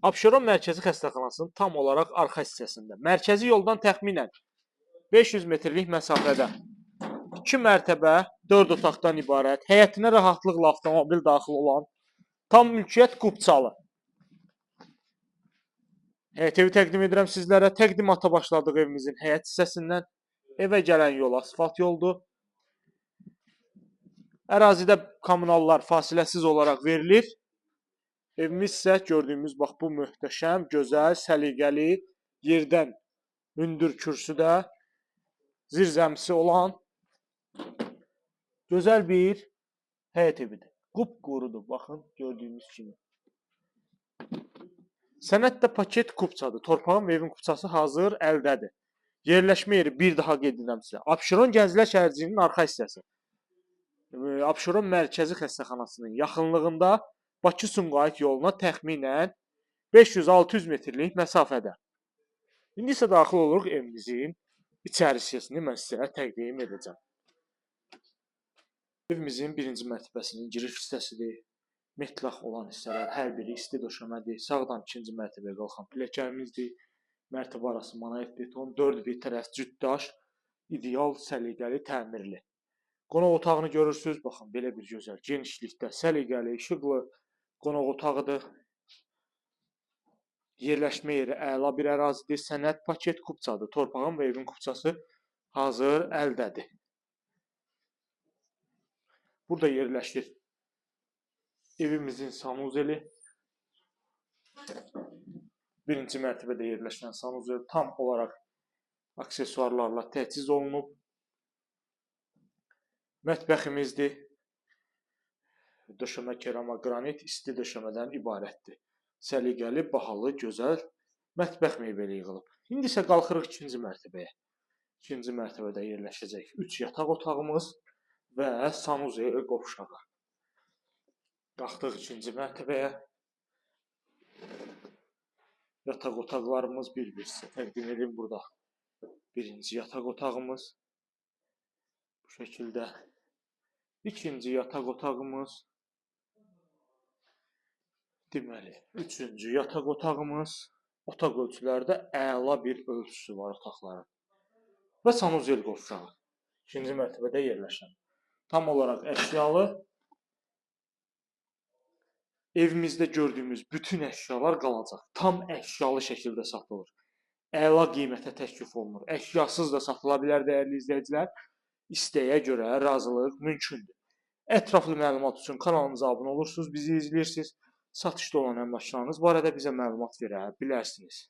Abşeron Mərkəzi Xəstəxanasının tam olaraq arxa hissəsində, mərkəzi yoldan təxminən 500 metrlik məsafədə 2 mərtəbə, 4 otaqdan ibarət, həyətinə rahatlıqla avtomobil daxil olan, tam mülkiyyət Qubçalı həyət evi təqdim edirəm sizlərə. Təqdimata başladıq evimizin həyət hissəsindən. Evə gələn yol asfalt yoldur. Ərazidə kommunallar fasiləsiz olaraq verilir. Evimiz isə gördüyümüz bax bu möhtəşəm, gözəl, səliqəli, yerdən hündür kürsüdə zirzəmisi olan gözəl bir həyət evidir. Qupqurudur, baxın gördüyümüz kimi. Sənəddə paket Qubçadır. Torpağın və evin Qubçası hazır əldədir. Yerləşmə yeri bir daha qeyd edirəm sizə. Abşeron Gənclər şəhərciyinin arxa hissəsi. Abşeron Mərkəzi Xəstəxanasının yaxınlığında Bakı-Sumqayıt yoluna təxminən 500-600 metrlik məsafədə. İndi isə daxil oluruq evimizin içərisini mən sizə təqdim edəcəm. Evimizin birinci mərtəbəsinin giriş hissəsidir. Metlaq olan hissələr hər biri isti döşəmədir. Sağdan ikinci mərtəbəyə qalxan pilləkənimizdir. Mərtəbə arası monolit beton, 4 bir tərəf cüt daş, ideal, səliqəli, təmirli. Qonaq otağını görürsünüz, baxın belə bir gözəl genişlikdə, səliqəli, işıqlı qonaq otağıdır. Yerləşmə yeri əla bir ərazidir. Sənəd paket Qubçadır. Torpağın və evin Qubçası hazır əldədir. Burada yerləşir evimizin sanuzeli. Birinci mərtəbədə yerləşən sanuzel tam olaraq aksesuarlarla təchiz olunub. Mətbəximizdir. Döşəmə kerama qranit isti döşəmədən ibarətdir. Səliqəli, bahalı, gözəl mətbəx mebeli yığılıb. İndi isə qalxırıq ikinci mərtəbəyə. İkinci mərtəbədə yerləşəcək 3 yataq otağımız və sanuzel qovşağı. Qalxdıq ikinci mərtəbəyə. Yataq otaqlarımız bir-bir sizə təqdim edim burada. Birinci yataq otağımız bu şəkildə. İkinci yataq otağımız. Deməli, üçüncü yataq otağımız. Otaq ölçülərdə əla bir ölçüsü var otaqların. Və sanuzel qovşağı. İkinci mərtəbədə yerləşən. Tam olaraq əşyalı. Evimizdə gördüyümüz bütün əşyalar qalacaq. Tam əşyalı şəkildə satılır. Əla qiymətə təklif olunur. Əşyasız da satıla bilər dəyərli izləyicilər. İstəyə görə razılıq mümkündür. Ətraflı məlumat üçün kanalımıza abunə olursunuz, bizi izləyirsiniz. Satışda olan əmlaklarınız barədə bizə məlumat verə bilərsiniz.